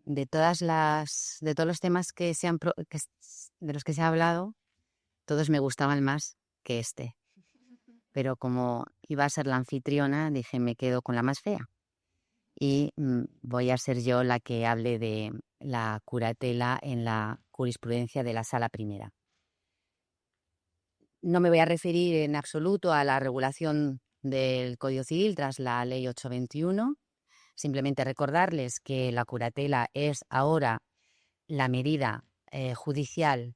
de todos los temas que se han de los que se ha hablado, todos me gustaban más que este. Pero como iba a ser la anfitriona, dije, me quedo con la más fea. Y voy a ser yo la que hable de la curatela en la jurisprudencia de la Sala Primera. No me voy a referir en absoluto a la regulación del Código Civil tras la Ley 821. Simplemente recordarles que la curatela es ahora la medida judicial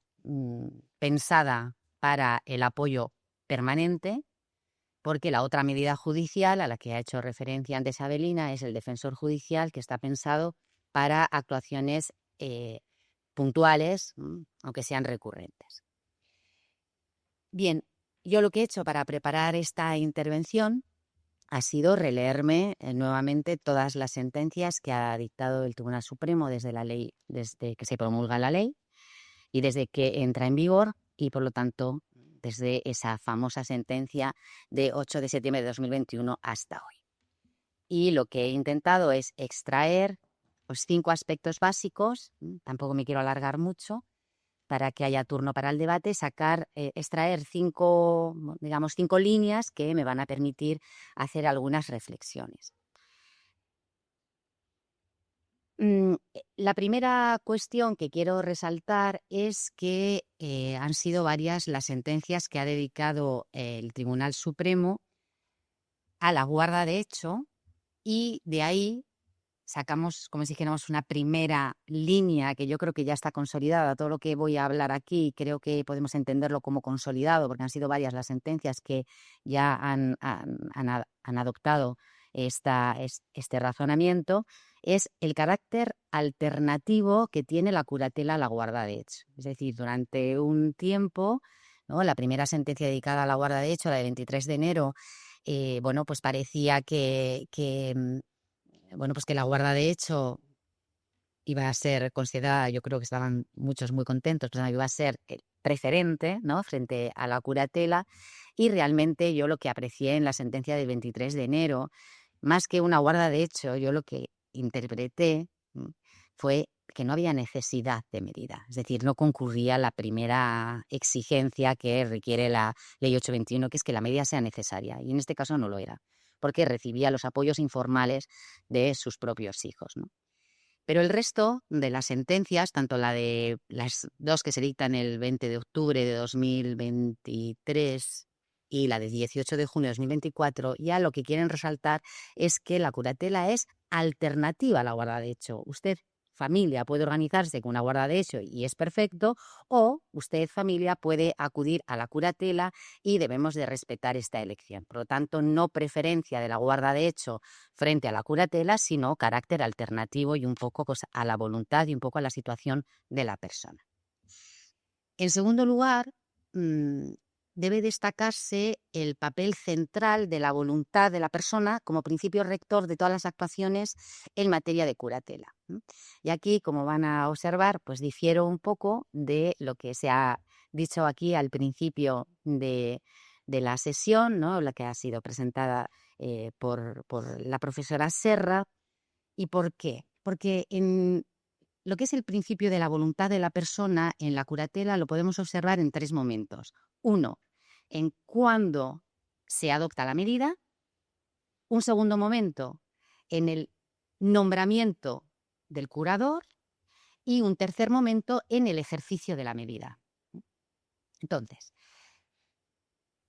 pensada para el apoyo permanente, porque la otra medida judicial a la que ha hecho referencia antes Avelina es el defensor judicial, que está pensado para actuaciones puntuales, aunque sean recurrentes. Bien, yo lo que he hecho para preparar esta intervención ha sido releerme nuevamente todas las sentencias que ha dictado el Tribunal Supremo desde que se promulga la ley y desde que entra en vigor, y por lo tanto desde esa famosa sentencia de 8 de septiembre de 2021 hasta hoy. Y lo que he intentado es extraer 5 aspectos básicos, tampoco me quiero alargar mucho, para que haya turno para el debate, extraer 5 líneas que me van a permitir hacer algunas reflexiones. La primera cuestión que quiero resaltar es que han sido varias las sentencias que ha dedicado el Tribunal Supremo a la guarda de hecho, y de ahí sacamos, como si dijéramos, una primera línea que yo creo que ya está consolidada. Todo lo que voy a hablar aquí creo que podemos entenderlo como consolidado, porque han sido varias las sentencias que ya han adoptado este razonamiento. Es el carácter alternativo que tiene la curatela a la guarda de hecho. Es decir, durante un tiempo, ¿no?, la primera sentencia dedicada a la guarda de hecho, la del 23 de enero, pues parecía que la guarda de hecho iba a ser considerada, yo creo que estaban muchos muy contentos, pero iba a ser preferente, ¿no?, frente a la curatela, y realmente yo lo que aprecié en la sentencia del 23 de enero, más que una guarda de hecho, yo lo que interpreté fue que no había necesidad de medida, es decir, no concurría la primera exigencia que requiere la Ley 821, que es que la medida sea necesaria, y en este caso no lo era, porque recibía los apoyos informales de sus propios hijos, ¿no? Pero el resto de las sentencias, tanto la de las dos que se dictan el 20 de octubre de 2023 y la de 18 de junio de 2024, ya lo que quieren resaltar es que la curatela es alternativa a la guarda de hecho. Usted, familia, puede organizarse con una guarda de hecho y es perfecto, o usted, familia, puede acudir a la curatela y debemos de respetar esta elección. Por lo tanto, no preferencia de la guarda de hecho frente a la curatela, sino carácter alternativo y un poco a la voluntad y un poco a la situación de la persona. En segundo lugar, debe destacarse el papel central de la voluntad de la persona como principio rector de todas las actuaciones en materia de curatela. Y aquí, como van a observar, pues difiero un poco de lo que se ha dicho aquí al principio de la sesión, ¿no?, la que ha sido presentada por la profesora Serra. ¿Y por qué? Porque en lo que es el principio de la voluntad de la persona en la curatela lo podemos observar en 3 momentos. 1, en cuando se adopta la medida. Un segundo momento, en el nombramiento del curador. Y un tercer momento, en el ejercicio de la medida. Entonces,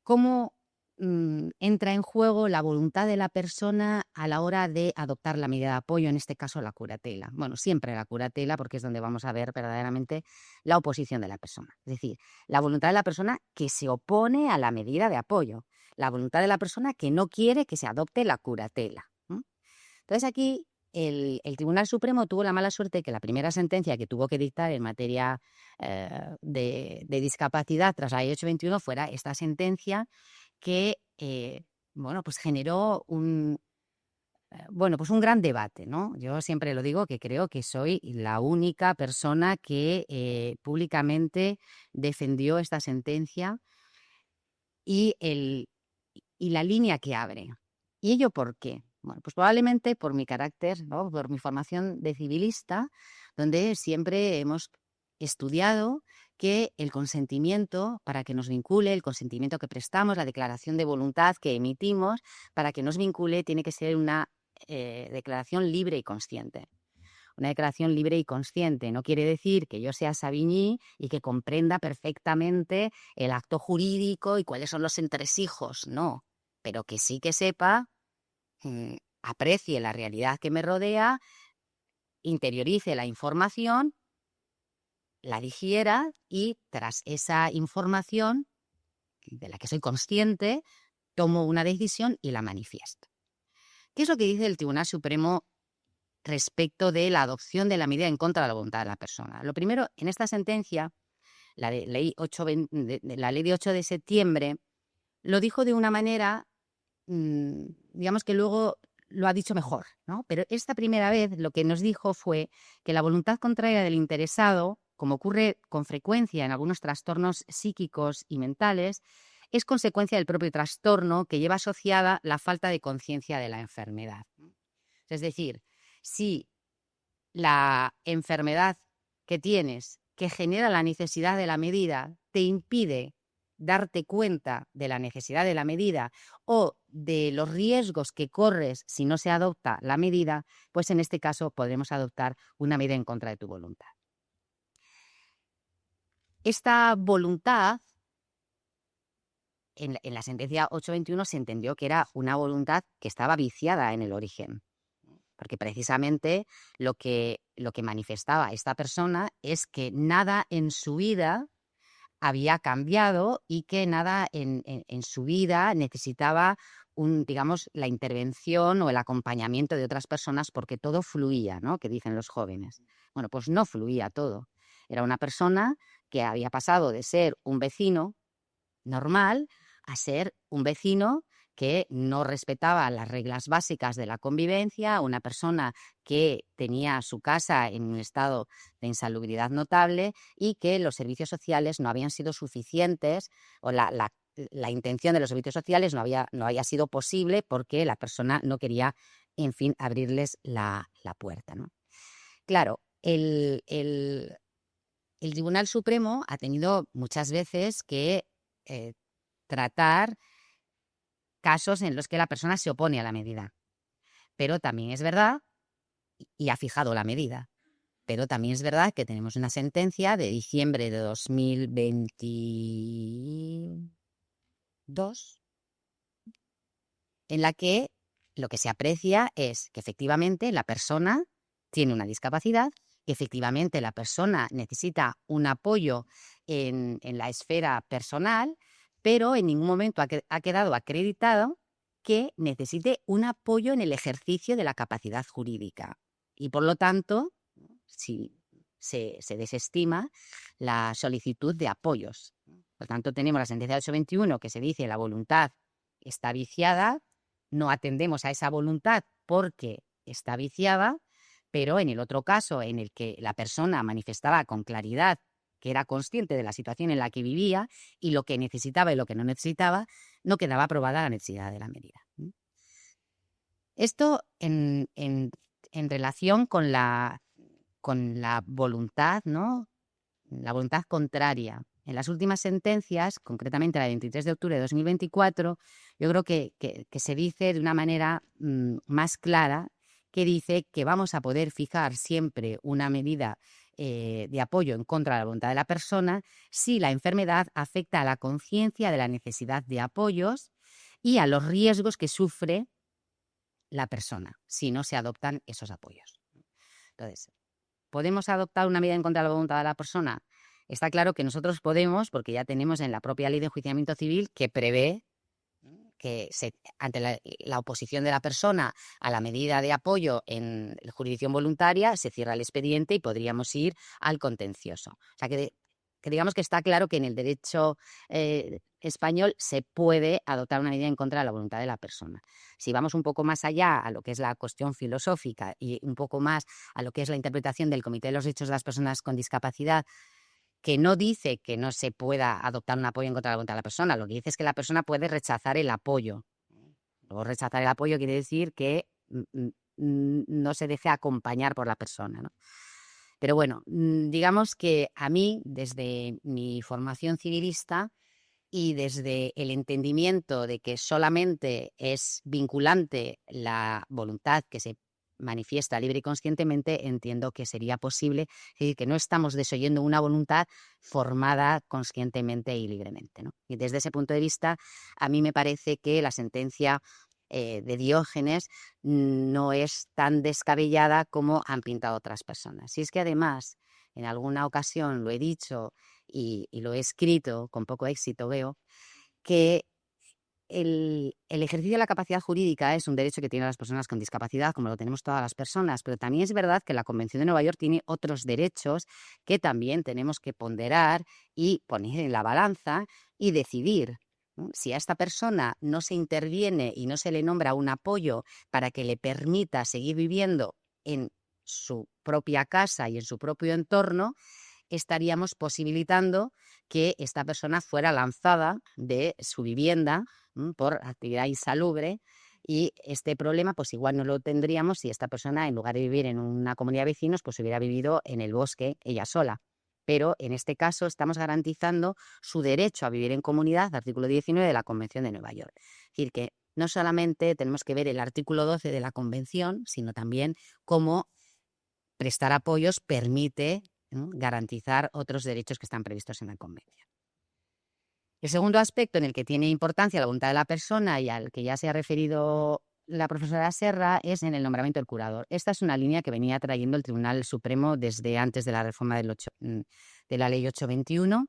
¿cómo entra en juego la voluntad de la persona a la hora de adoptar la medida de apoyo, en este caso la curatela? Bueno, siempre la curatela, porque es donde vamos a ver verdaderamente la oposición de la persona. Es decir, la voluntad de la persona que se opone a la medida de apoyo, la voluntad de la persona que no quiere que se adopte la curatela. Entonces aquí el Tribunal Supremo tuvo la mala suerte que la primera sentencia que tuvo que dictar en materia de discapacidad tras la Ley 821 fuera esta sentencia que pues generó un gran debate, ¿no? Yo siempre lo digo, que creo que soy la única persona que públicamente defendió esta sentencia y la línea que abre. ¿Y ello por qué? Bueno, pues probablemente por mi carácter, ¿no? Por mi formación de civilista, donde siempre hemos estudiado que el consentimiento para que nos vincule, el consentimiento que prestamos, la declaración de voluntad que emitimos, para que nos vincule, tiene que ser una declaración libre y consciente. Una declaración libre y consciente no quiere decir que yo sea Savigny y que comprenda perfectamente el acto jurídico y cuáles son los entresijos, no, pero que sí que sepa, aprecie la realidad que me rodea, interiorice la información, la digiera y tras esa información de la que soy consciente, tomo una decisión y la manifiesto. ¿Qué es lo que dice el Tribunal Supremo respecto de la adopción de la medida en contra de la voluntad de la persona? Lo primero, en esta sentencia, la ley la ley de 8 de septiembre, lo dijo de una manera, digamos que luego lo ha dicho mejor, ¿no? Pero esta primera vez lo que nos dijo fue que la voluntad contraria del interesado, como ocurre con frecuencia en algunos trastornos psíquicos y mentales, es consecuencia del propio trastorno que lleva asociada la falta de conciencia de la enfermedad. Es decir, si la enfermedad que tienes, que genera la necesidad de la medida, te impide darte cuenta de la necesidad de la medida o de los riesgos que corres si no se adopta la medida, pues en este caso podremos adoptar una medida en contra de tu voluntad. Esta voluntad, en la sentencia 821 se entendió que era una voluntad que estaba viciada en el origen, porque precisamente lo que manifestaba esta persona es que nada en su vida había cambiado y que nada en su vida necesitaba digamos, la intervención o el acompañamiento de otras personas porque todo fluía, ¿no? Que dicen los jóvenes. Bueno, pues no fluía todo. Era una persona que había pasado de ser un vecino normal a ser un vecino que no respetaba las reglas básicas de la convivencia, una persona que tenía su casa en un estado de insalubridad notable y que los servicios sociales no habían sido suficientes o la intención de los servicios sociales no había sido posible porque la persona no quería, en fin, abrirles la puerta, ¿no? Claro, el Tribunal Supremo ha tenido muchas veces que tratar casos en los que la persona se opone a la medida. Pero también es verdad, y ha fijado la medida, pero también es verdad que tenemos una sentencia de diciembre de 2022 en la que lo que se aprecia es que efectivamente la persona tiene una discapacidad, que efectivamente la persona necesita un apoyo en la esfera personal, pero en ningún momento ha quedado acreditado que necesite un apoyo en el ejercicio de la capacidad jurídica. Y por lo tanto, si se desestima la solicitud de apoyos. Por lo tanto, tenemos la sentencia 821 que se dice la voluntad está viciada, no atendemos a esa voluntad porque está viciada, pero en el otro caso en el que la persona manifestaba con claridad que era consciente de la situación en la que vivía y lo que necesitaba y lo que no necesitaba, no quedaba aprobada la necesidad de la medida. Esto en relación con la voluntad, ¿no? La voluntad contraria. En las últimas sentencias, concretamente la de 23 de octubre de 2024, yo creo que se dice de una manera más clara, que dice que vamos a poder fijar siempre una medida de apoyo en contra de la voluntad de la persona si la enfermedad afecta a la conciencia de la necesidad de apoyos y a los riesgos que sufre la persona si no se adoptan esos apoyos. Entonces, ¿podemos adoptar una medida en contra de la voluntad de la persona? Está claro que nosotros podemos, porque ya tenemos en la propia ley de enjuiciamiento civil que prevé que ante la oposición de la persona a la medida de apoyo en jurisdicción voluntaria se cierra el expediente y podríamos ir al contencioso. O sea que digamos que está claro que en el derecho español se puede adoptar una medida en contra de la voluntad de la persona. Si vamos un poco más allá a lo que es la cuestión filosófica y un poco más a lo que es la interpretación del Comité de los Derechos de las Personas con Discapacidad, que no dice que no se pueda adoptar un apoyo en contra de la voluntad de la persona, lo que dice es que la persona puede rechazar el apoyo. Luego, rechazar el apoyo quiere decir que no se deje acompañar por la persona, ¿no? Pero bueno, digamos que a mí, desde mi formación civilista y desde el entendimiento de que solamente es vinculante la voluntad que se manifiesta libre y conscientemente, entiendo que sería posible, es decir, que no estamos desoyendo una voluntad formada conscientemente y libremente, ¿no? Y desde ese punto de vista, a mí me parece que la sentencia de Diógenes no es tan descabellada como han pintado otras personas. Y es que además, en alguna ocasión lo he dicho y lo he escrito con poco éxito, veo, que el ejercicio de la capacidad jurídica es un derecho que tienen las personas con discapacidad, como lo tenemos todas las personas, pero también es verdad que la Convención de Nueva York tiene otros derechos que también tenemos que ponderar y poner en la balanza y decidir, ¿no? Si a esta persona no se interviene y no se le nombra un apoyo para que le permita seguir viviendo en su propia casa y en su propio entorno, estaríamos posibilitando que esta persona fuera lanzada de su vivienda por actividad insalubre, y este problema pues igual no lo tendríamos si esta persona, en lugar de vivir en una comunidad de vecinos, pues hubiera vivido en el bosque ella sola. Pero en este caso estamos garantizando su derecho a vivir en comunidad, artículo 19 de la Convención de Nueva York. Es decir, que no solamente tenemos que ver el artículo 12 de la Convención, sino también cómo prestar apoyos permite, ¿no?, garantizar otros derechos que están previstos en la Convención. El segundo aspecto en el que tiene importancia la voluntad de la persona y al que ya se ha referido la profesora Serra es en el nombramiento del curador. Esta es una línea que venía trayendo el Tribunal Supremo desde antes de la reforma de la Ley 821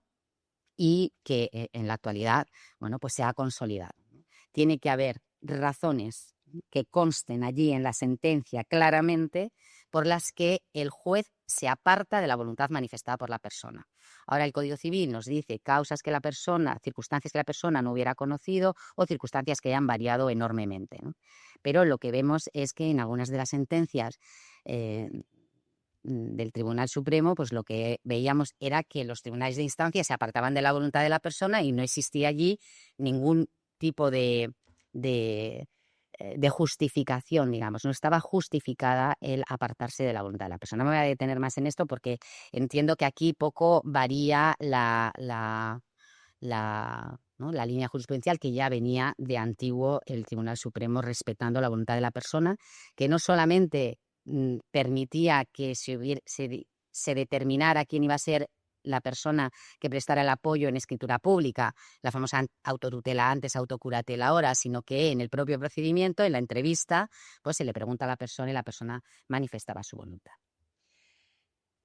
y que en la actualidad, bueno, pues se ha consolidado. Tiene que haber razones que consten allí en la sentencia claramente por las que el juez se aparta de la voluntad manifestada por la persona. Ahora el Código Civil nos dice causas que la persona, circunstancias que la persona no hubiera conocido o circunstancias que hayan variado enormemente, ¿no? Pero lo que vemos es que en algunas de las sentencias del Tribunal Supremo, pues lo que veíamos era que los tribunales de instancia se apartaban de la voluntad de la persona y no existía allí ningún tipo de justificación, digamos, no estaba justificada el apartarse de la voluntad de la persona. No me voy a detener más en esto porque entiendo que aquí poco varía ¿no?, la línea jurisprudencial que ya venía de antiguo el Tribunal Supremo respetando la voluntad de la persona, que no solamente permitía que se determinara quién iba a ser la persona que prestara el apoyo en escritura pública, la famosa autotutela antes, autocuratela ahora, sino que en el propio procedimiento, en la entrevista, pues se le pregunta a la persona y la persona manifestaba su voluntad.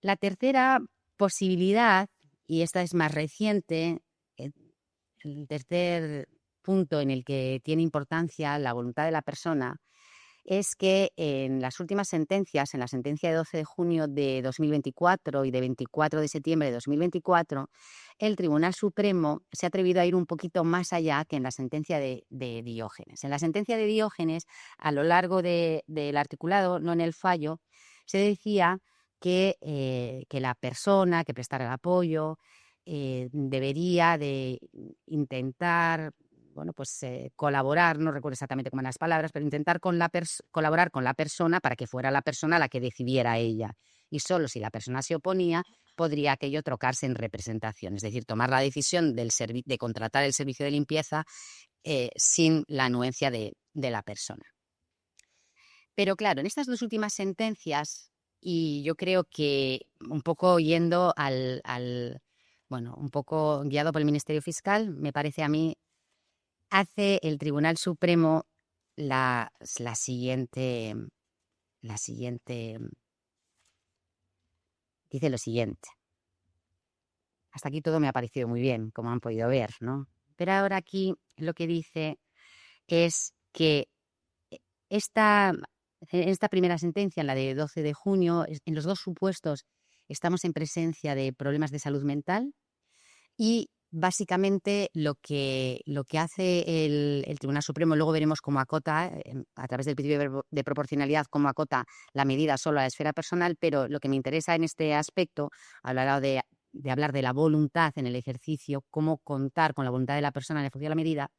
La tercera posibilidad, y esta es más reciente, el tercer punto en el que tiene importancia la voluntad de la persona, es que en las últimas sentencias, en la sentencia de 12 de junio de 2024 y de 24 de septiembre de 2024, el Tribunal Supremo se ha atrevido a ir un poquito más allá que en la sentencia de Diógenes. En la sentencia de Diógenes, a lo largo del articulado, no en el fallo, se decía que la persona que prestara el apoyo debería de intentar, bueno, pues colaborar, no recuerdo exactamente cómo eran las palabras, pero intentar colaborar con la persona para que fuera la persona la que decidiera ella. Y solo si la persona se oponía, podría aquello trocarse en representación, es decir, tomar la decisión de contratar el servicio de limpieza sin la anuencia de la persona. Pero claro, en estas dos últimas sentencias, y yo creo que un poco yendo bueno, un poco guiado por el Ministerio Fiscal, me parece a mí, hace el Tribunal Supremo la siguiente, dice lo siguiente. Hasta aquí todo me ha parecido muy bien, como han podido ver, ¿no? Pero ahora aquí lo que dice es que en esta primera sentencia, en la de 12 de junio, en los dos supuestos estamos en presencia de problemas de salud mental y básicamente lo que hace el Tribunal Supremo, luego veremos cómo acota, a través del principio de proporcionalidad, cómo acota la medida solo a la esfera personal, pero lo que me interesa en este aspecto, a la hora de hablar de la voluntad en el ejercicio, cómo contar con la voluntad de la persona en el ejercicio de la medida,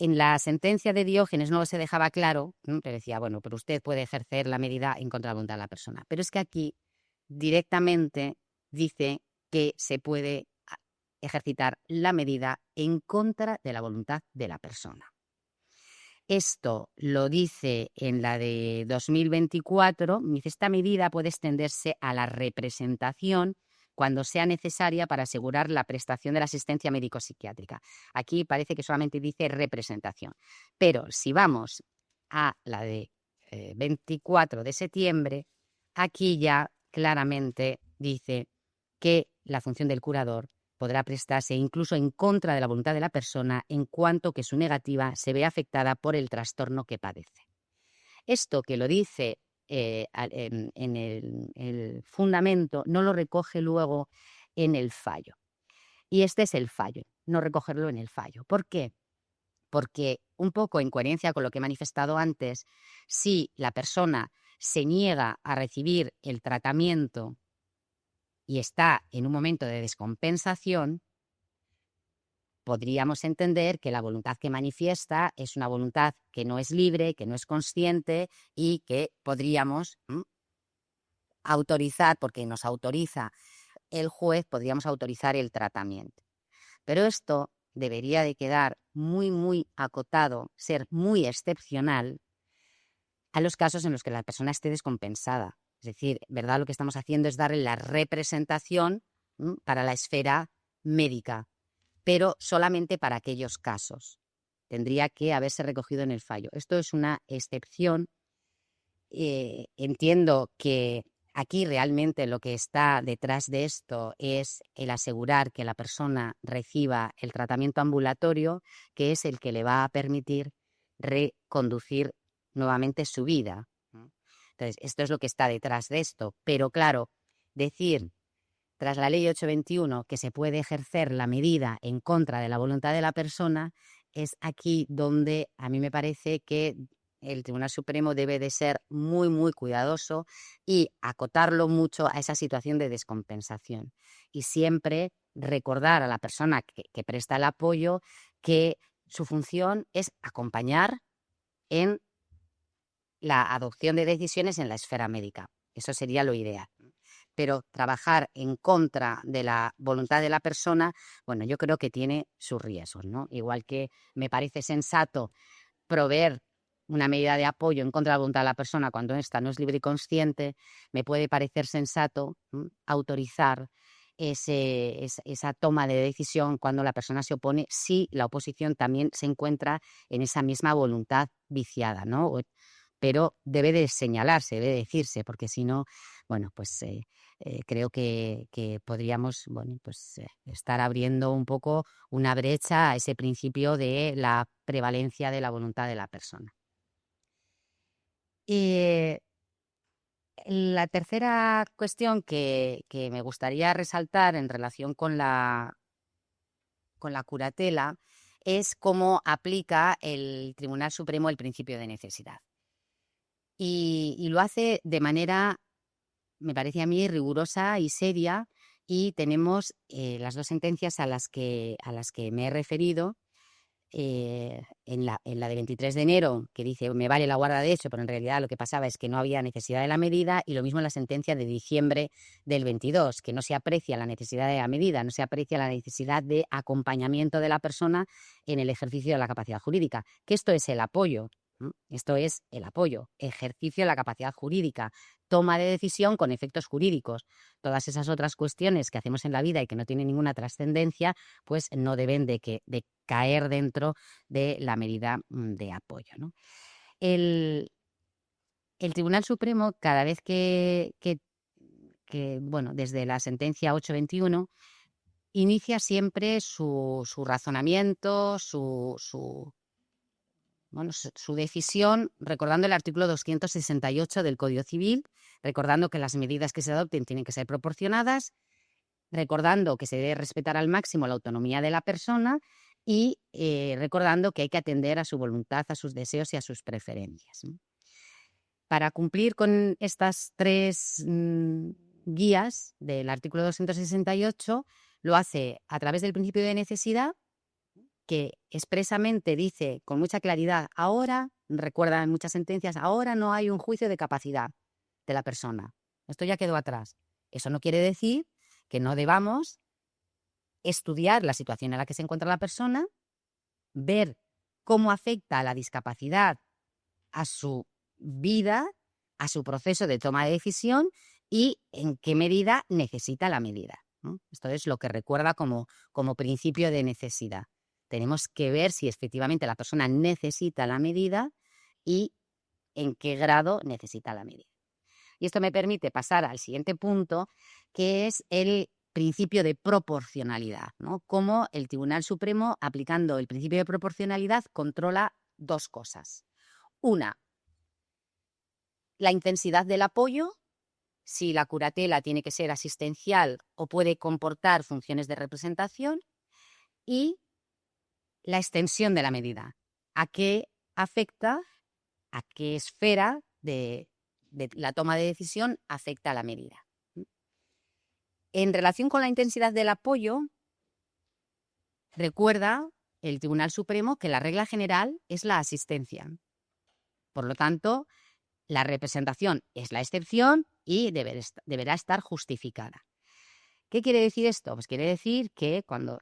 En la sentencia de Diógenes no se dejaba claro, ¿no? Te decía, bueno, pero usted puede ejercer la medida en contra de la voluntad de la persona. Pero es que aquí directamente dice que se puede ejercitar la medida en contra de la voluntad de la persona. Esto lo dice en la de 2024, dice, esta medida puede extenderse a la representación cuando sea necesaria para asegurar la prestación de la asistencia médico-psiquiátrica. Aquí parece que solamente dice representación. Pero si vamos a la de 24 de septiembre, aquí ya claramente dice que la función del curador podrá prestarse incluso en contra de la voluntad de la persona en cuanto que su negativa se ve afectada por el trastorno que padece. Esto que lo dice en el fundamento no lo recoge luego en el fallo. Y este es el fallo, no recogerlo en el fallo. ¿Por qué? Porque un poco en coherencia con lo que he manifestado antes, si la persona se niega a recibir el tratamiento y está en un momento de descompensación, podríamos entender que la voluntad que manifiesta es una voluntad que no es libre, que no es consciente y que podríamos autorizar, porque nos autoriza el juez, podríamos autorizar el tratamiento. Pero esto debería de quedar muy, muy acotado, ser muy excepcional a los casos en los que la persona esté descompensada. Es decir, ¿verdad? Lo que estamos haciendo es darle la representación para la esfera médica, pero solamente para aquellos casos. Tendría que haberse recogido en el fallo. Esto es una excepción. Entiendo que aquí realmente lo que está detrás de esto es el asegurar que la persona reciba el tratamiento ambulatorio, que es el que le va a permitir reconducir nuevamente su vida. Entonces, esto es lo que está detrás de esto. Pero claro, decir tras la ley 821 que se puede ejercer la medida en contra de la voluntad de la persona, es aquí donde a mí me parece que el Tribunal Supremo debe de ser muy, muy cuidadoso y acotarlo mucho a esa situación de descompensación. Y siempre recordar a la persona que presta el apoyo que su función es acompañar en la adopción de decisiones en la esfera médica. Eso sería lo ideal. Pero trabajar en contra de la voluntad de la persona, bueno, yo creo que tiene sus riesgos, ¿no? Igual que me parece sensato proveer una medida de apoyo en contra de la voluntad de la persona cuando ésta no es libre y consciente, me puede parecer sensato autorizar esa toma de decisión cuando la persona se opone, si la oposición también se encuentra en esa misma voluntad viciada, ¿no? Pero debe de señalarse, debe de decirse, porque si no, bueno, pues creo que podríamos, bueno, pues estar abriendo un poco una brecha a ese principio de la prevalencia de la voluntad de la persona. La tercera cuestión que me gustaría resaltar en relación con la curatela es cómo aplica el Tribunal Supremo el principio de necesidad. Y lo hace de manera, me parece a mí, rigurosa y seria, y tenemos las dos sentencias a las que me he referido. En la de 23 de enero, que dice me vale la guarda de hecho, pero en realidad lo que pasaba es que no había necesidad de la medida, y lo mismo en la sentencia de diciembre del 22, que no se aprecia la necesidad de la medida, no se aprecia la necesidad de acompañamiento de la persona en el ejercicio de la capacidad jurídica, que esto es el apoyo. Esto es el apoyo, ejercicio de la capacidad jurídica, toma de decisión con efectos jurídicos. Todas esas otras cuestiones que hacemos en la vida y que no tienen ninguna trascendencia, pues no deben de caer dentro de la medida de apoyo, ¿no? El Tribunal Supremo, cada vez que bueno, desde la sentencia 821, inicia siempre su razonamiento, su decisión, recordando el artículo 268 del Código Civil, recordando que las medidas que se adopten tienen que ser proporcionadas, recordando que se debe respetar al máximo la autonomía de la persona y recordando que hay que atender a su voluntad, a sus deseos y a sus preferencias, ¿no? Para cumplir con estas tres guías del artículo 268, lo hace a través del principio de necesidad, que expresamente dice con mucha claridad, ahora, recuerda en muchas sentencias, ahora no hay un juicio de capacidad de la persona. Esto ya quedó atrás. Eso no quiere decir que no debamos estudiar la situación en la que se encuentra la persona, ver cómo afecta la discapacidad a su vida, a su proceso de toma de decisión y en qué medida necesita la medida, ¿no? Esto es lo que recuerda como principio de necesidad. Tenemos que ver si efectivamente la persona necesita la medida y en qué grado necesita la medida. Y esto me permite pasar al siguiente punto, que es el principio de proporcionalidad, ¿no? Cómo el Tribunal Supremo, aplicando el principio de proporcionalidad, controla dos cosas. Una, la intensidad del apoyo, si la curatela tiene que ser asistencial o puede comportar funciones de representación, y la extensión de la medida. ¿A qué afecta? ¿A qué esfera de la toma de decisión afecta la medida? En relación con la intensidad del apoyo, recuerda el Tribunal Supremo que la regla general es la asistencia. Por lo tanto, la representación es la excepción y deberá estar justificada. ¿Qué quiere decir esto? Pues quiere decir que cuando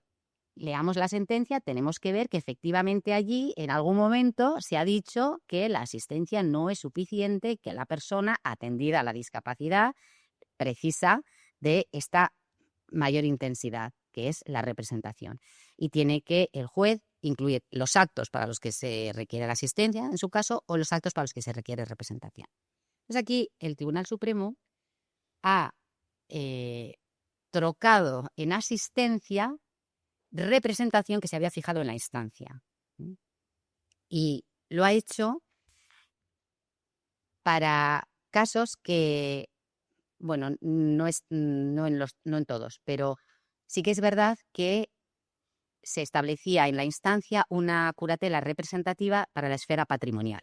leamos la sentencia tenemos que ver que efectivamente allí en algún momento se ha dicho que la asistencia no es suficiente, que la persona atendida a la discapacidad precisa de esta mayor intensidad, que es la representación. Y tiene que el juez incluir los actos para los que se requiere la asistencia, en su caso, o los actos para los que se requiere representación. Pues aquí el Tribunal Supremo ha trocado en asistencia representación que se había fijado en la instancia. Y lo ha hecho para casos que, bueno, no en todos, pero sí que es verdad que se establecía en la instancia una curatela representativa para la esfera patrimonial.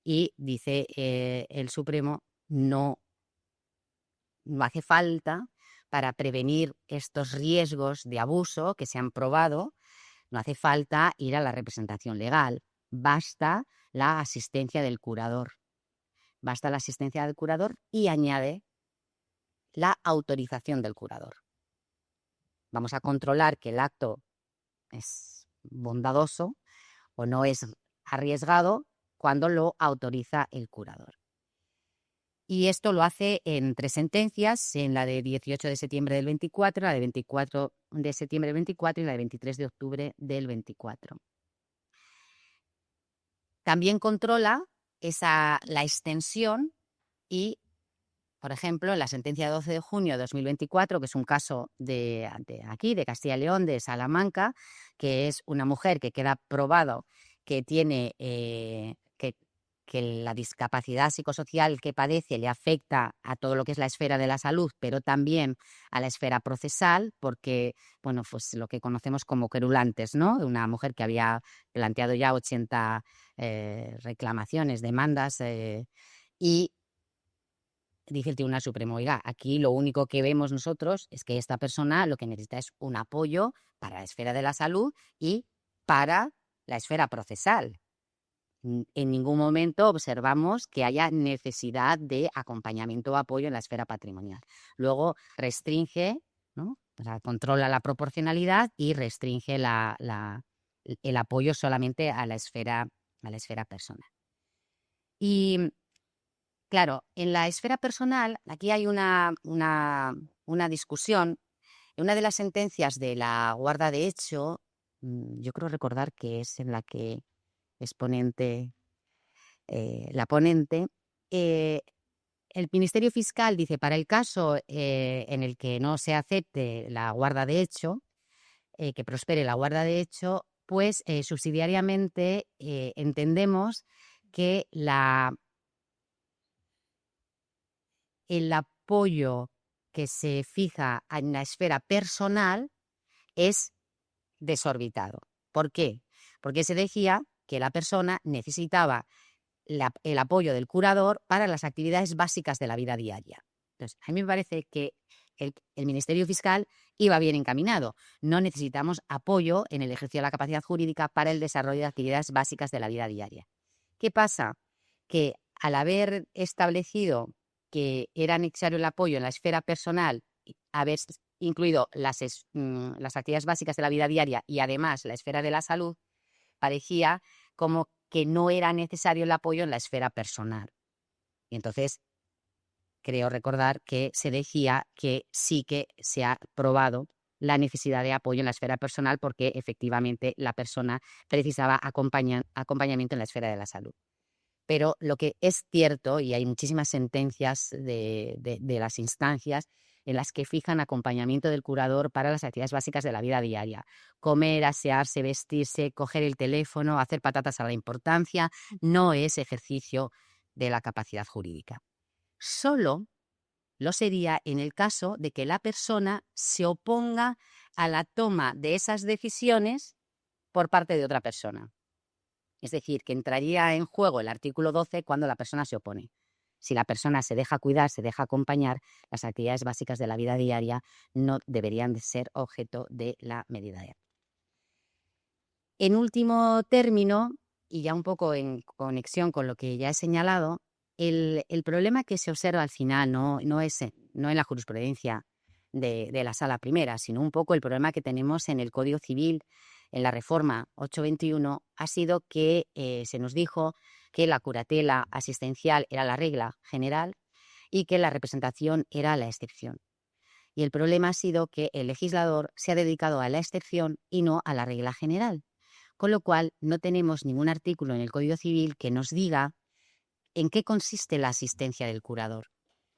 Y dice el Supremo, no hace falta para prevenir estos riesgos de abuso que se han probado, no hace falta ir a la representación legal, basta la asistencia del curador. Basta la asistencia del curador y añade la autorización del curador. Vamos a controlar que el acto es bondadoso o no es arriesgado cuando lo autoriza el curador. Y esto lo hace en 3 sentencias, en la de 18 de septiembre del 24, la de 24 de septiembre del 24 y la de 23 de octubre del 24. También controla la extensión y, por ejemplo, en la sentencia de 12 de junio de 2024, que es un caso de aquí, de Castilla y León, de Salamanca, que es una mujer que queda probado que tiene que la discapacidad psicosocial que padece le afecta a todo lo que es la esfera de la salud, pero también a la esfera procesal, porque, bueno, pues lo que conocemos como querulantes, ¿no? De una mujer que había planteado ya 80 reclamaciones, demandas, y dice el Tribunal Supremo, oiga, aquí lo único que vemos nosotros es que esta persona lo que necesita es un apoyo para la esfera de la salud y para la esfera procesal. En ningún momento observamos que haya necesidad de acompañamiento o apoyo en la esfera patrimonial. Luego restringe, ¿no? O sea, controla la proporcionalidad y restringe el apoyo solamente a la esfera personal. Y claro, en la esfera personal, aquí hay una discusión. En una de las sentencias de la guarda de hecho, yo creo recordar que es en la que es ponente, la ponente, el Ministerio Fiscal dice, para el caso en el que no se acepte la guarda de hecho, que prospere la guarda de hecho, pues subsidiariamente entendemos que el apoyo que se fija en la esfera personal es desorbitado. ¿Por qué? Porque se decía que la persona necesitaba el apoyo del curador para las actividades básicas de la vida diaria. Entonces, a mí me parece que el Ministerio Fiscal iba bien encaminado. No necesitamos apoyo en el ejercicio de la capacidad jurídica para el desarrollo de actividades básicas de la vida diaria. ¿Qué pasa? Que al haber establecido que era necesario el apoyo en la esfera personal, haber incluido las actividades básicas de la vida diaria y además la esfera de la salud, parecía como que no era necesario el apoyo en la esfera personal. Y entonces creo recordar que se decía que sí que se ha probado la necesidad de apoyo en la esfera personal porque efectivamente la persona precisaba acompañamiento en la esfera de la salud. Pero lo que es cierto, y hay muchísimas sentencias de las instancias en las que fijan acompañamiento del curador para las actividades básicas de la vida diaria. Comer, asearse, vestirse, coger el teléfono, hacer patatas a la importancia, no es ejercicio de la capacidad jurídica. Solo lo sería en el caso de que la persona se oponga a la toma de esas decisiones por parte de otra persona. Es decir, que entraría en juego el artículo 12 cuando la persona se opone. Si la persona se deja cuidar, se deja acompañar, las actividades básicas de la vida diaria no deberían de ser objeto de la medida de. En último término, y ya un poco en conexión con lo que ya he señalado, el problema que se observa al final no en la jurisprudencia de la Sala Primera, sino un poco el problema que tenemos en el Código Civil, en la reforma 821, ha sido que se nos dijo que la curatela asistencial era la regla general y que la representación era la excepción. Y el problema ha sido que el legislador se ha dedicado a la excepción y no a la regla general, con lo cual no tenemos ningún artículo en el Código Civil que nos diga en qué consiste la asistencia del curador.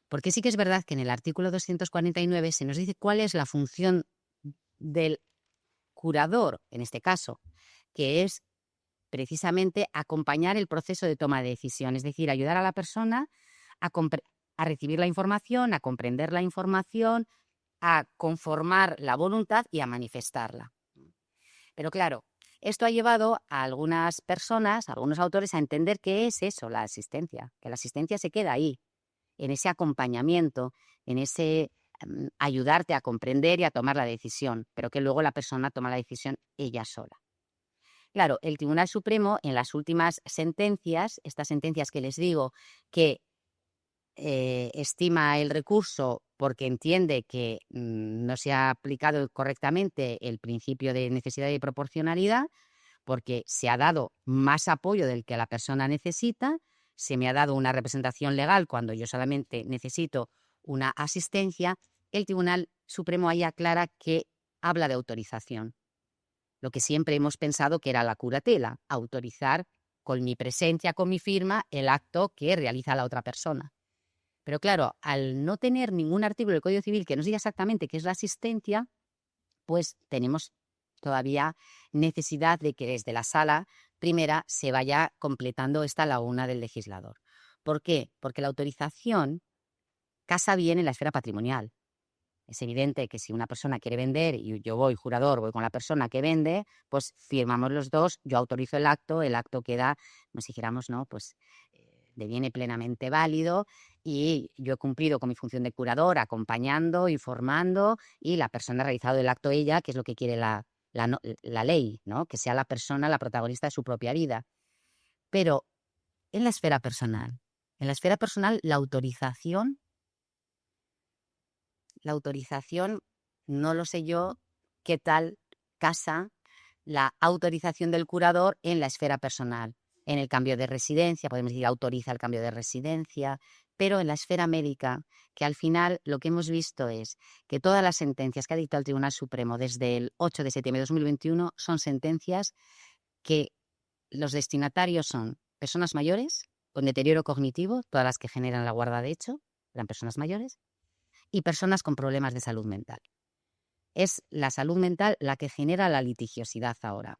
Porque sí que es verdad que en el artículo 249 se nos dice cuál es la función del curador, en este caso, que es precisamente acompañar el proceso de toma de decisión, es decir, ayudar a la persona a recibir la información, a comprender la información, a conformar la voluntad y a manifestarla. Pero claro, esto ha llevado a algunas personas, a algunos autores, a entender qué es eso, la asistencia, que la asistencia se queda ahí, en ese acompañamiento, en ese ayudarte a comprender y a tomar la decisión, pero que luego la persona toma la decisión ella sola. Claro, el Tribunal Supremo en las últimas sentencias, estas sentencias que les digo que estima el recurso porque entiende que no se ha aplicado correctamente el principio de necesidad y proporcionalidad, porque se ha dado más apoyo del que la persona necesita, se me ha dado una representación legal cuando yo solamente necesito una asistencia, el Tribunal Supremo ahí aclara que habla de autorización. Lo que siempre hemos pensado que era la curatela, autorizar con mi presencia, con mi firma, el acto que realiza la otra persona. Pero claro, al no tener ningún artículo del Código Civil que nos diga exactamente qué es la asistencia, pues tenemos todavía necesidad de que desde la Sala Primera se vaya completando esta laguna del legislador. ¿Por qué? Porque la autorización casa bien en la esfera patrimonial. Es evidente que si una persona quiere vender y yo voy, jurador, voy con la persona que vende, pues firmamos los dos, yo autorizo el acto queda, como si dijéramos, ¿no? Pues deviene plenamente válido y yo he cumplido con mi función de curador, acompañando, informando, y la persona ha realizado el acto ella, que es lo que quiere la ley, ¿no? Que sea la persona la protagonista de su propia vida. Pero en la esfera personal, la autorización, no lo sé yo qué tal casa la autorización del curador en la esfera personal. En el cambio de residencia, podemos decir autoriza el cambio de residencia, pero en la esfera médica, que al final lo que hemos visto es que todas las sentencias que ha dictado el Tribunal Supremo desde el 8 de septiembre de 2021 son sentencias que los destinatarios son personas mayores con deterioro cognitivo, todas las que generan la guarda de hecho, eran personas mayores, y personas con problemas de salud mental. Es la salud mental la que genera la litigiosidad ahora.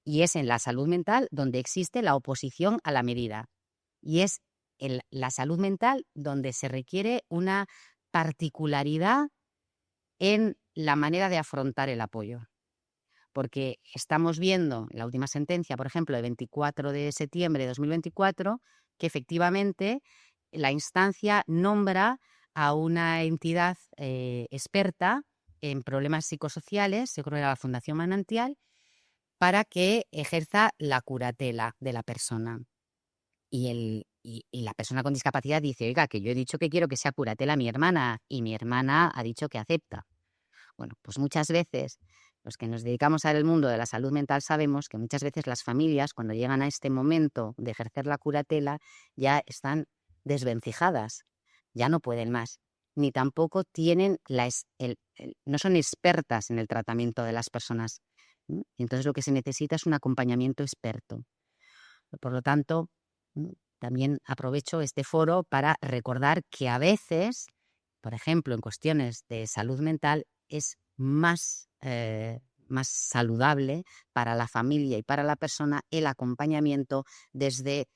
Y es en la salud mental donde existe la oposición a la medida. Y es en la salud mental donde se requiere una particularidad en la manera de afrontar el apoyo. Porque estamos viendo en la última sentencia, por ejemplo, el 24 de septiembre de 2024, que efectivamente la instancia nombra a una entidad experta en problemas psicosociales, yo creo que era la Fundación Manantial, para que ejerza la curatela de la persona. Y la persona con discapacidad dice, oiga, que yo he dicho que quiero que sea curatela mi hermana, y mi hermana ha dicho que acepta. Bueno, pues muchas veces los que nos dedicamos al mundo de la salud mental sabemos que muchas veces las familias, cuando llegan a este momento de ejercer la curatela, ya están desvencijadas, ya no pueden más, ni tampoco tienen no son expertas en el tratamiento de las personas. Entonces lo que se necesita es un acompañamiento experto. Por lo tanto, también aprovecho este foro para recordar que a veces, por ejemplo, en cuestiones de salud mental, es más saludable para la familia y para la persona el acompañamiento desde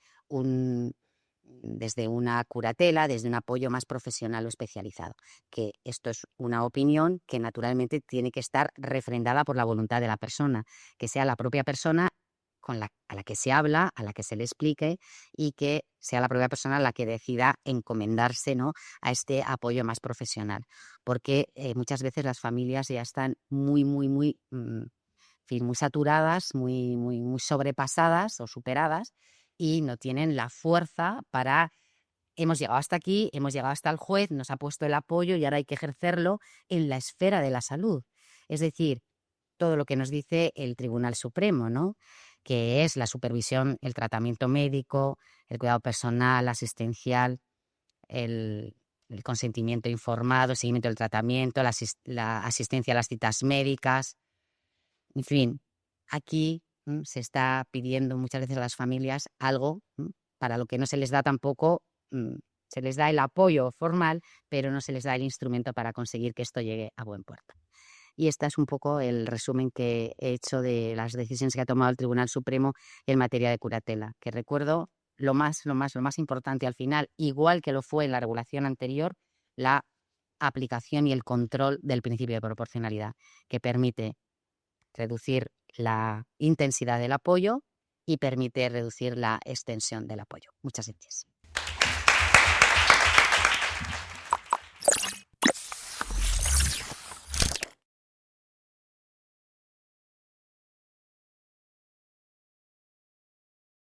una curatela, desde un apoyo más profesional o especializado. Que esto es una opinión que naturalmente tiene que estar refrendada por la voluntad de la persona, que sea la propia persona a la que se habla, a la que se le explique, y que sea la propia persona la que decida encomendarse, ¿no?, a este apoyo más profesional. Porque muchas veces las familias ya están muy, muy, muy, en fin, muy saturadas, muy, muy, muy sobrepasadas o superadas, y no tienen la fuerza para... Hemos llegado hasta aquí, hemos llegado hasta el juez, nos ha puesto el apoyo y ahora hay que ejercerlo en la esfera de la salud. Es decir, todo lo que nos dice el Tribunal Supremo, ¿no?, que es la supervisión, el tratamiento médico, el cuidado personal, asistencial, el, el consentimiento informado, el seguimiento del tratamiento, la asistencia a las citas médicas. En fin, aquí se está pidiendo muchas veces a las familias algo para lo que no se les da tampoco, se les da el apoyo formal, pero no se les da el instrumento para conseguir que esto llegue a buen puerto. Y este es un poco el resumen que he hecho de las decisiones que ha tomado el Tribunal Supremo en materia de curatela, que recuerdo lo más importante al final, igual que lo fue en la regulación anterior, la aplicación y el control del principio de proporcionalidad, que permite reducir la intensidad del apoyo y permite reducir la extensión del apoyo. Muchas gracias.